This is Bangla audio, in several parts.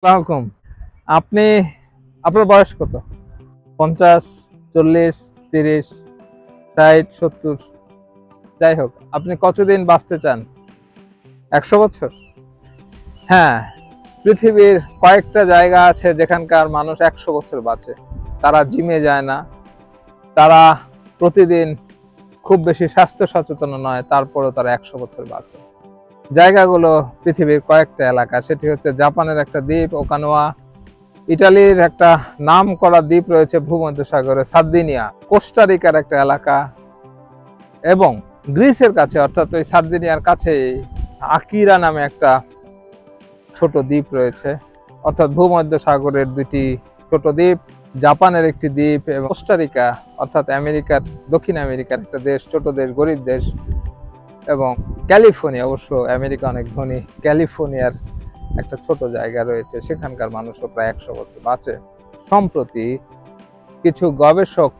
আসসালামু আপনি আপনার বয়স কত? 50, 40, 30, 60, 70? যাই হোক, আপনি কতদিন বাঁচতে চান? 100 বছর? হ্যাঁ, পৃথিবীর কয়েকটা জায়গা আছে যেখানকার মানুষ 100 বছর বাঁচে। তারা জিমে যায় না, তারা প্রতিদিন খুব বেশি স্বাস্থ্য সচেতন নয়, তারপরেও তারা 100 বছর বাঁচে। জায়গাগুলো পৃথিবীর কয়েকটা এলাকা, সেটি হচ্ছে জাপানের একটা দ্বীপ ওকানোয়া, ইটালির একটা নাম করা দ্বীপ রয়েছে ভূমধ্যসাগরে সার্দিনিয়া, কোস্টারিকার একটা এলাকা, এবং গ্রিসের কাছে অর্থাৎ ওই সার্দিনিয়ার কাছে আকিরা নামে একটা ছোট দ্বীপ রয়েছে। অর্থাৎ ভূমধ্যসাগরের দুটি ছোট দ্বীপ, জাপানের একটি দ্বীপ এবং কোস্টারিকা অর্থাৎ আমেরিকার, দক্ষিণ আমেরিকার একটা দেশ, ছোট দেশ, গরিব দেশ, এবং ক্যালিফোর্নিয়া, অবশ্য আমেরিকা অনেক ধনী, ক্যালিফোর্নিয়ার একটা ছোট জায়গা রয়েছে, সেখানকার মানুষও প্রায় 100 বছর বাঁচে। সম্প্রতি কিছু গবেষক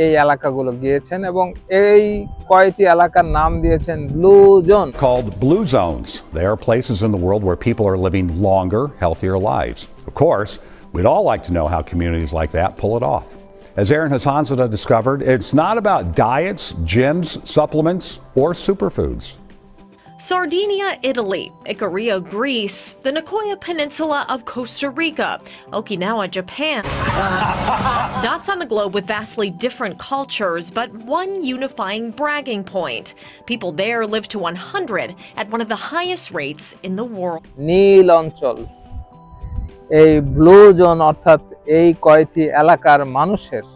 এই এলাকাগুলো গিয়েছেন এবং এই কয়টি এলাকার নাম দিয়েছেন blue zone. Called blue zones. They are places in the world where people are living longer, healthier lives. Of course, we'd all like to know how communities like that pull it off. As Aaron Hassanzadeh discovered, it's not about diets, gyms, supplements, or superfoods. Sardinia, Italy, Ikaria, Greece, the Nicoya Peninsula of Costa Rica, Okinawa, Japan. Dots on the globe with vastly different cultures, but one unifying bragging point. People there live to 100 at one of the highest rates in the world. নীল অঞ্চল, এই ব্লু জোন অর্থাৎ এই কয়টি এলাকার মানুষের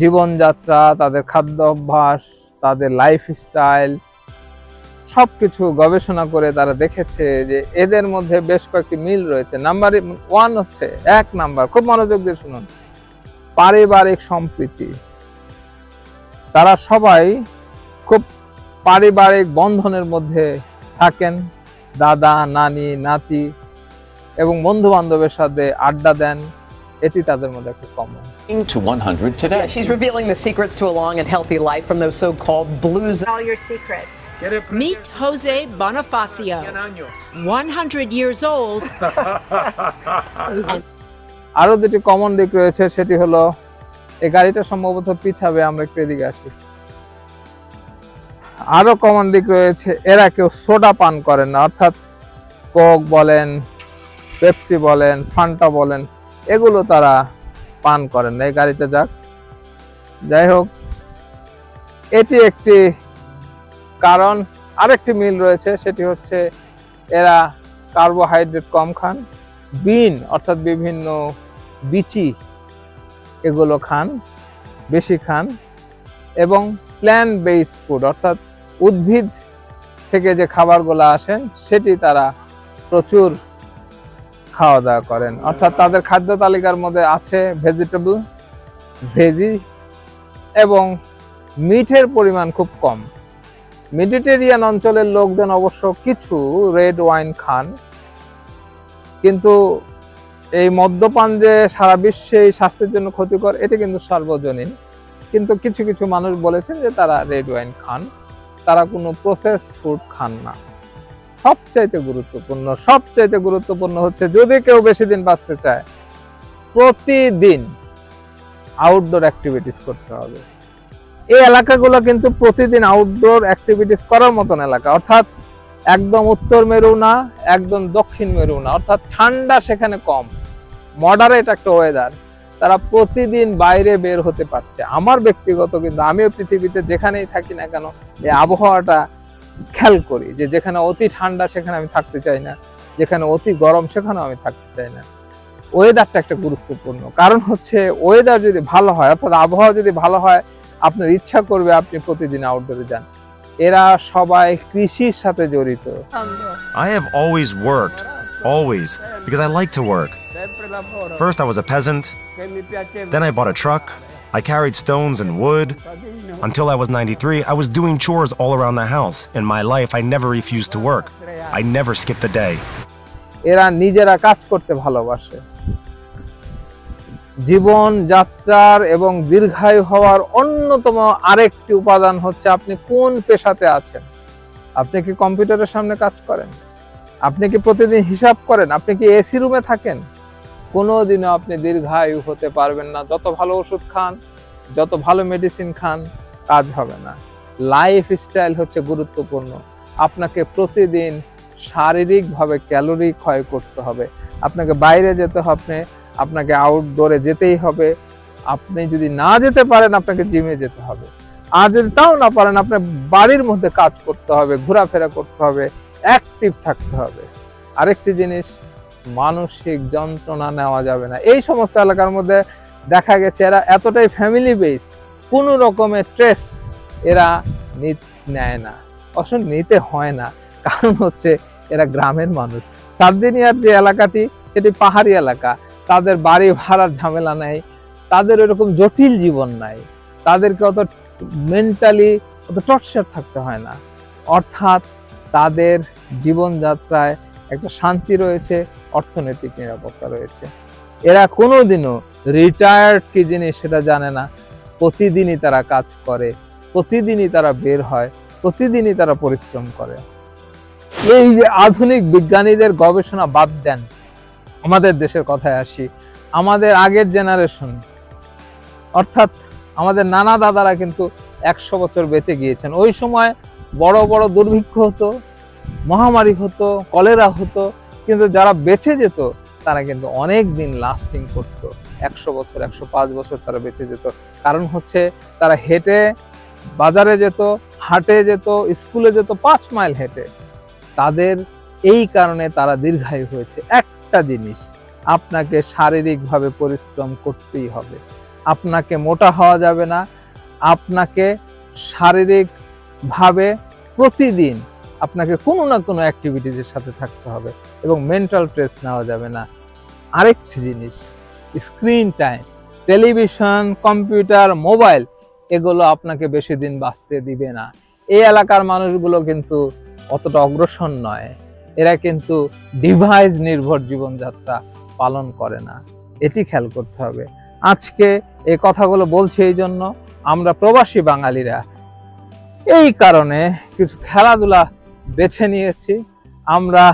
জীবনযাত্রা, তাদের খাদ্য অভ্যাস, তাদের লাইফস্টাইল সবকিছু গবেষণা করে তারা দেখেছে যে এদের মধ্যে বেশ কয়েকটি মিল রয়েছে। নাম্বার 1 হচ্ছে, 1 নাম্বার, খুব মনোযোগ দিয়ে শুনুন, পারিবারিক সম্প্রীতি। তারা সবাই খুব পারিবারিক বন্ধনের মধ্যে থাকেন, দাদা, নানি, নাতি এবং বন্ধু বান্ধবের সাথে আড্ডা দেন, এটি তাদের মধ্যে একটা common. To 100 today. Yeah, she's revealing the secrets to a long and healthy life from those so-called blue zones. All your secrets. Meet Jose Bonifacio, 100 years old. আরো দুটি কমন দিক রয়েছে, সেটি হলো এই গাড়িটা সম্ভবত পিছাবে, আমরা একটু এদিকে আসি। আরো কমন দিক রয়েছে, এরা কেউ সোডা পান করেন না, অর্থাৎ কোক বলেন, পেপসি বলেন, ফান্টা বলেন, এগুলো তারা পান করেন না। এই গাড়িটা যাক, যাই হোক, এটি একটি কারণ। আরেকটি মিল রয়েছে, সেটি হচ্ছে এরা কার্বোহাইড্রেট কম খান, বিন অর্থাৎ বিভিন্ন বিচি এগুলো খান, বেশি খান, এবং প্ল্যান্ট বেসড ফুড অর্থাৎ উদ্ভিদ থেকে যে খাবারগুলো আসেন সেটি তারা প্রচুর খাওয়া দাওয়া করেন। অর্থাৎ তাদের খাদ্য তালিকার মধ্যে আছে ভেজিটেবল, ভেজি, এবং মিটের পরিমাণ খুব কম। মেডিটেরিয়ান অঞ্চলের লোকজন অবশ্য কিছু রেড ওয়াইন খান, কিন্তু এই মদ্যপান যে সারা বিশ্বে স্বাস্থ্যের জন্য ক্ষতিকর এটি কিন্তু সার্বজনীন। কিন্তু কিছু কিছু মানুষ বলেছেন যে তারা রেড ওয়াইন খান, তারা কোনো প্রসেস ফুড খান না। সবচাইতে গুরুত্বপূর্ণ হচ্ছে, যদি কেউ বেশি দিন বাঁচতে চায়, প্রতিদিন আউটডোর অ্যাক্টিভিটিস করতে হবে। এই এলাকাগুলো কিন্তু প্রতিদিন আউটডোর অ্যাক্টিভিটিস করার মতন এলাকা, অর্থাৎ একদম উত্তর মেরু না, একদম দক্ষিণ মেরু না, অর্থাৎ ঠান্ডা সেখানে কম, মডারেট একটা ওয়েদার। তারা প্রতিদিন বাইরে বের হতে পারছে। আমার ব্যক্তিগত, কিন্তু আমিও পৃথিবীতে যেখানেই থাকি না কেন এই আবহাওয়াটা খেয়াল করি, যে যেখানে অতি ঠান্ডা সেখানে আমি থাকতে চাই না, যেখানে অতি গরম সেখানেও আমি থাকতে চাই না। ওয়েদারটা একটা গুরুত্বপূর্ণ কারণ হচ্ছে, ওয়েদার যদি ভালো হয় অর্থাৎ আবহাওয়া যদি ভালো হয়, আপনার ইচ্ছা করবে আপনি প্রতিদিন আউটডোরে যান। এরা সবাই কৃষির সাথে জড়িত। I have always worked, always, because I like to work. First I was a peasant, then I bought a truck, I carried stones and wood. Until I was 93, I was doing chores all around the house. In my life, I never refused to work. I never skipped a day. এরা নিজেরা কাজ করতে ভালোবাসে। জীবন যাত্রার এবং দীর্ঘায়ু হওয়ার অন্যতম আরেকটি উপাদান হচ্ছে আপনি কোন পেশাতে আছেন। আপনি কি কম্পিউটারের সামনে কাজ করেন? আপনি কি প্রতিদিন হিসাব করেন? আপনি কি এসি রুমে থাকেন? কোনোদিনও আপনি দীর্ঘায়ু হতে পারবেন না। যত ভালো ওষুধ খান, যত ভালো মেডিসিন খান, কাজ হবে না। লাইফস্টাইল হচ্ছে গুরুত্বপূর্ণ। আপনাকে প্রতিদিন শারীরিকভাবে ক্যালোরি ক্ষয় করতে হবে। আপনাকে বাইরে যেতে হবে, আপনাকে আউটডোরে যেতেই হবে। আপনি যদি না যেতে পারেন, আপনাকে জিমে যেতে হবে। আর যদি তাও না পারেন, আপনার বাড়ির মধ্যে কাজ করতে হবে, ঘোরাফেরা করতে হবে, অ্যাক্টিভ থাকতে হবে। আরেকটি জিনিস, মানসিক যন্ত্রণা নেওয়া যাবে না। এই সমস্ত এলাকার মধ্যে দেখা গেছে এরা এতটাই ফ্যামিলি বেস, কোনো রকমের স্ট্রেস এরা নেয় না, অবশ্য নিতে হয় না। কারণ হচ্ছে এরা গ্রামের মানুষ। সার্দিনিয়ার যে এলাকাটি, সেটি পাহাড়ি এলাকা। তাদের বাড়ি ভাড়ার ঝামেলা নেই, তাদের এরকম জটিল জীবন নাই, তাদেরকে অত মেন্টালি অত টর্চার থাকতে হয় না। অর্থাৎ তাদের জীবনযাত্রায় একটা শান্তি রয়েছে, অর্থনৈতিক নিরাপত্তা রয়েছে। এরা কোনোদিনও রিটায়ার্ড কি জিনিস সেটা জানে না। প্রতিদিনই তারা কাজ করে, প্রতিদিনই তারা বের হয়, প্রতিদিনই তারা পরিশ্রম করে। এই যে আধুনিক বিজ্ঞানীদের গবেষণা বাদ দেন, আমাদের দেশের কথায় আসি। আমাদের আগের জেনারেশন, অর্থাৎ আমাদের নানা দাদারা কিন্তু 100 বছর বেঁচে গিয়েছেন। ওই সময় বড় বড় দুর্ভিক্ষ হতো, মহামারী হতো, কলেরা হতো, কিন্তু যারা বেঁচে যেত তারা কিন্তু অনেক দিন লাস্টিং করতো। 100 বছর, 105 বছর তারা বেঁচে যেত। কারণ হচ্ছে তারা হেঁটে বাজারে যেত, হাটে যেত, স্কুলে যেত 5 মাইল হেঁটে। তাদের এই কারণে তারা দীর্ঘায়ু হয়েছে। একটা জিনিস, আপনাকে শারীরিকভাবে পরিশ্রম করতেই হবে। আপনাকে মোটা হওয়া যাবে না, আপনাকে শারীরিকভাবে প্রতিদিন আপনাকে কোনো না কোনো অ্যাক্টিভিটিজের সাথে থাকতে হবে এবং মেন্টাল স্ট্রেস নেওয়া যাবে না। আরেকটি জিনিস, screen time, television, computer, mobile, এগুলো আপনাকে বেশি দিন বাঁচতে দিবে না। এই এলাকার মানুষগুলো কিন্তু অতটা অগ্রসর নয়, এরা কিন্তু ডিভাইস নির্ভর জীবনযাত্রা পালন করে না। এটি খেয়াল করতে হবে। আজকে এই কথাগুলো বলছি এই জন্য, আমরা প্রবাসী বাঙালিরা এই কারণে কিছু খেলাধুলা বেছে নিয়েছি। আমরা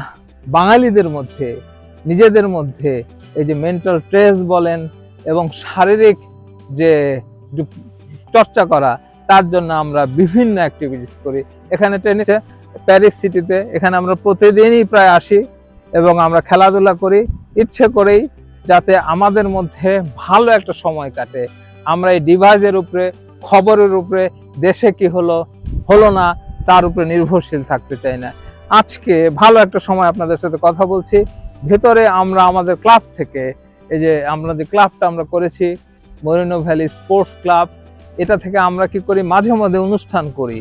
বাঙালিদের মধ্যে, নিজেদের মধ্যে এই যে মেন্টাল স্ট্রেস বলেন এবং শারীরিক যে চর্চা করা, তার জন্য আমরা বিভিন্ন অ্যাক্টিভিটিস করি। এখানে টেনিসে প্যারিস সিটিতে, এখানে আমরা প্রতিদিনই প্রায় আসি এবং আমরা খেলাধুলা করি ইচ্ছে করেই, যাতে আমাদের মধ্যে ভালো একটা সময় কাটে। আমরা এই ডিভাইসের উপরে, খবরের উপরে, দেশে কি হলো হলো না তার উপরে নির্ভরশীল থাকতে চাই না। আজকে ভালো একটা সময় আপনাদের সাথে কথা বলছি। ভেতরে আমরা আমাদের ক্লাব থেকে, এই যে আমরা যে ক্লাবটা আমরা করেছি, মরিনো ভ্যালি স্পোর্টস ক্লাব, এটা থেকে আমরা কি করি, মাঝে মধ্যে অনুষ্ঠান করি।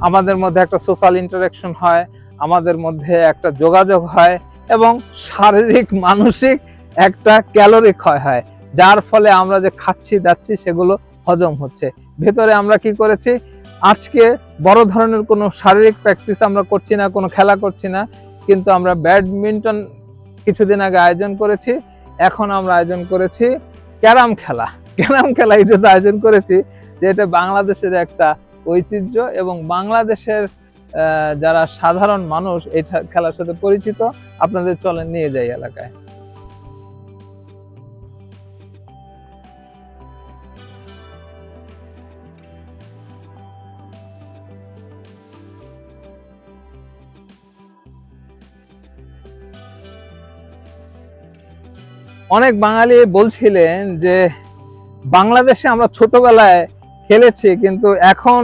আমাদের মধ্যে একটা সোশ্যাল ইন্টারাকশন হয়, আমাদের মধ্যে একটা যোগাযোগ হয় এবং শারীরিক মানসিক একটা ক্যালোরি ক্ষয় হয়, যার ফলে আমরা যে খাচ্ছি দাচ্ছি সেগুলো হজম হচ্ছে। ভেতরে আমরা কি করেছি, আজকে বড় ধরনের কোনো শারীরিক প্র্যাকটিস আমরা করছি না, কোনো খেলা করছি না, কিন্তু আমরা ব্যাডমিন্টন কিছুদিন আগে আয়োজন করেছি। এখন আমরা আয়োজন করেছি ক্যারাম খেলা। ক্যারাম খেলা এই জন্য আয়োজন করেছি যে এটা বাংলাদেশের একটা ঐতিহ্য এবং বাংলাদেশের যারা সাধারণ মানুষ এই খেলার সাথে পরিচিত, আপনাদের চলেন নিয়ে যাই এলাকায়। অনেক বাঙালি বলছিলেন যে বাংলাদেশে আমরা ছোটবেলায় খেলেছি কিন্তু এখন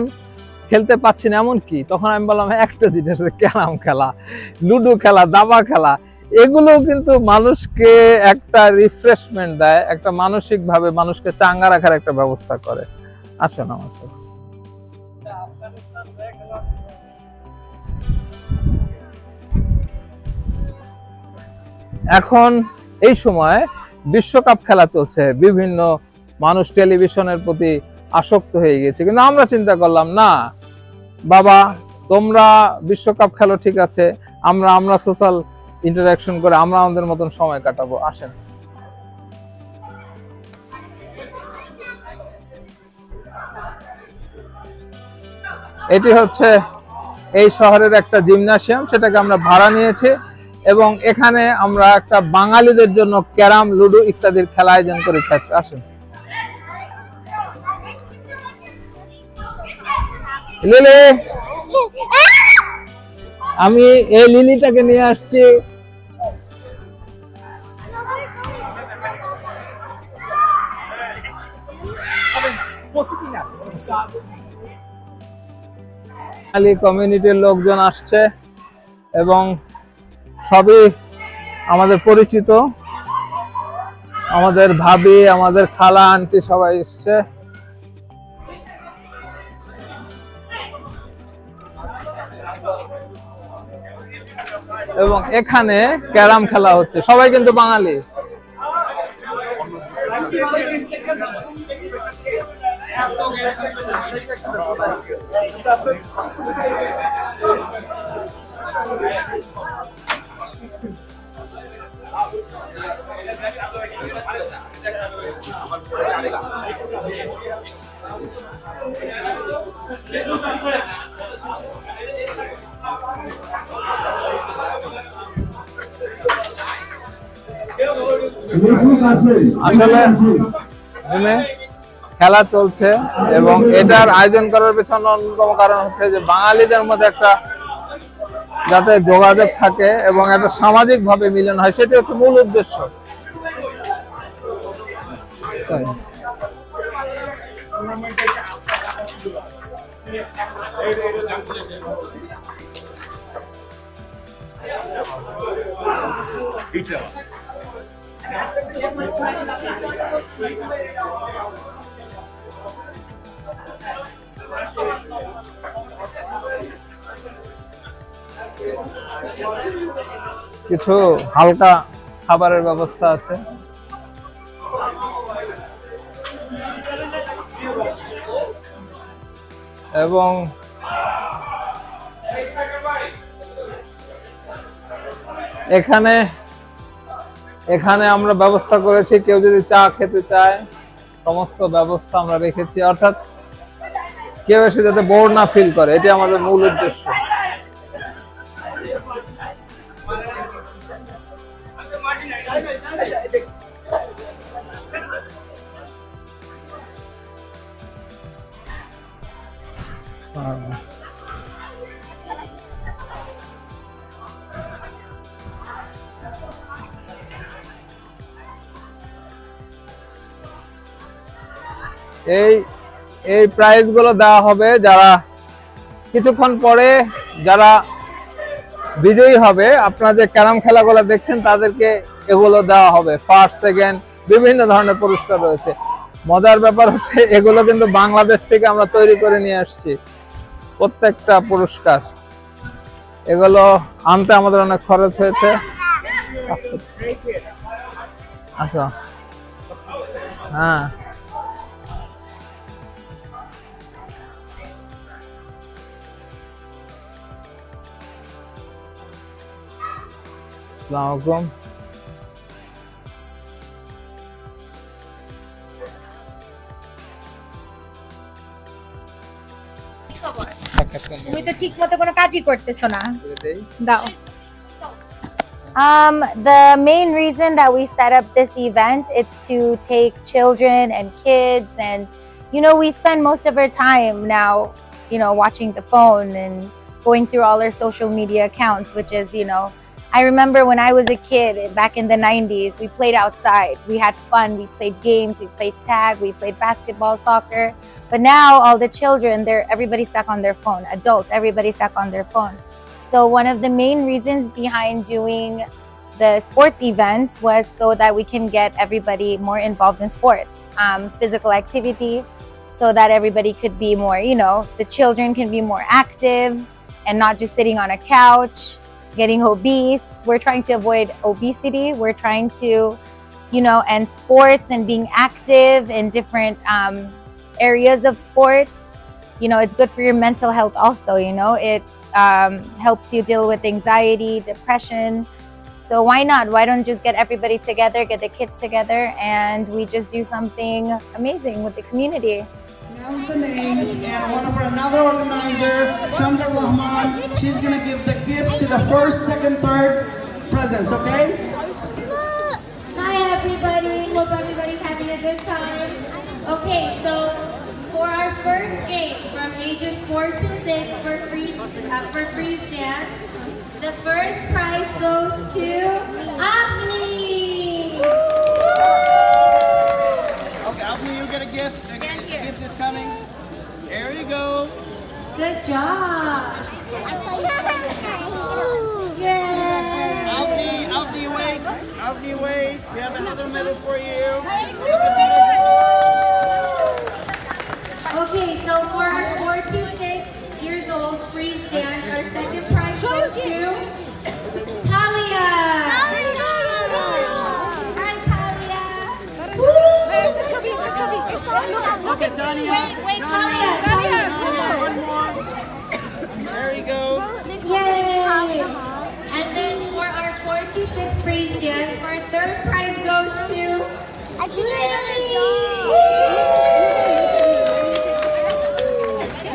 খেলতে পাচ্ছি না, এমন কি? তখন আমি বললাম একটা জিনিস, ক্যারাম খেলা, লুডো খেলা, দাবা খেলা, এগুলো কিন্তু মানুষকে একটা রিফ্রেশমেন্ট দেয়, একটা মানসিকভাবে মানুষকে চাঙ্গা রাখার একটা ব্যবস্থা করে। আসুন আমার সাথে। এখন এই সময় বিশ্বকাপ খেলা চলছে, বিভিন্ন মানুষ টেলিভিশনের প্রতি আসক্ত হয়ে গেছে, কিন্তু আমরা চিন্তা করলাম না বাবা, তোমরা বিশ্বকাপ খেলো ঠিক আছে, আমরা সোশ্যাল ইন্টারাকশন করে আমরা আমাদের মতন সময় কাটাবো। আসেন। এটি হচ্ছে এই শহরের একটা জিমনাসিয়াম, সেটাকে আমরা ভাড়া নিয়েছি এবং এখানে আমরা একটা বাঙালিদের জন্য ক্যারাম, লুডো ইত্যাদির খেলা আয়োজন করেছি। আসুন লিলি, আমি এই লিলিটাকে নিয়ে আসছি। বাঙালি কমিউনিটির লোকজন আসছে এবং সবই আমাদের পরিচিত, আমাদের ভাবি, আমাদের খালা, আন্টি সবাই এসছে। এবং এখানে ক্যারাম খেলা হচ্ছে, সবাই কিন্তু বাঙালি। আসলে খেলা চলছে এবং এটার আয়োজন করার পেছনে অন্যতম কারণ হচ্ছে যে বাঙালিদের মধ্যে একটা যাতে যোগাযোগ থাকে এবং একটা সামাজিক ভাবে মিলন হয়, সেটি হচ্ছে মূল উদ্দেশ্য। কিছু হালকা খাবারের ব্যবস্থা আছে। এবং এখানে আমরা ব্যবস্থা করেছি, কেউ যদি চা খেতে চায় সমস্ত ব্যবস্থা আমরা রেখেছি, অর্থাৎ কেউ এসে যাতে বোর না ফিল করে, এটি আমাদের মূল উদ্দেশ্য। এই প্রাইজ গুলো দেওয়া হবে যারা কিছুক্ষণ পরে যারা বিজয়ী হবে, আপনারা যে ক্যারাম খেলাগুলো দেখছেন তাদেরকে এগুলো দেওয়া হবে। ফার্স্ট, সেকেন্ড বিভিন্ন ধরনের পুরস্কার রয়েছে। মজার ব্যাপার হচ্ছে এগুলো কিন্তু বাংলাদেশ থেকে আমরা তৈরি করে নিয়ে আসছি, প্রত্যেকটা পুরস্কার। এগুলো আনতে আমাদের অনেক খরচ হয়েছে। আচ্ছা, হ্যাঁ আসসালামু আলাইকুম। তুমি তো ঠিক মতো কোনো কাজই করতেছো না। দাও। The main reason that we set up this event is to take children and kids, and we spend most of our time now watching the phone and going through all our social media accounts, which is I remember when I was a kid back in the 90s, we played outside, we had fun, we played games, we played tag, we played basketball, soccer. But now all the children, everybody's stuck on their phone. Adults, everybody's stuck on their phone. So one of the main reasons behind doing the sports events was so that we can get everybody more involved in sports, physical activity, so that everybody could be more, the children can be more active and not just sitting on a couch, getting obese. We're trying to avoid obesity. We're trying to, and sports and being active in different areas of sports. It's good for your mental health also, it helps you deal with anxiety, depression. So why not? Why don't just get everybody together, get the kids together, and we just do something amazing with the community. Announce the names, and one of our another organizer, Chandra Rahman, she's gonna give the gifts to the first, second, third presents, okay? Hi everybody, hope everybody's having a good time. Okay, so for our first game from ages 4 to 6 for freeze dance, the first prize goes to Avni! Okay, Avni, you get a gift. The gift is coming. There you go. Good job! Yay! Avni, wait. Avni, wait. We have another medal for you. Okay, so for our 4 to 6 years old freeze dance, our second prize goes to Talia! Hi, Talia! Okay, Talia. Wait, Talia! One more. There you go. Yay! And then for our 4 to 6 freeze dance, our third prize goes to Lily!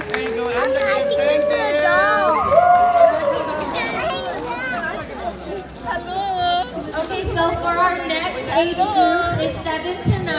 There you go. And the gift. Thank you. Okay, so for our next age group is 7 to 9.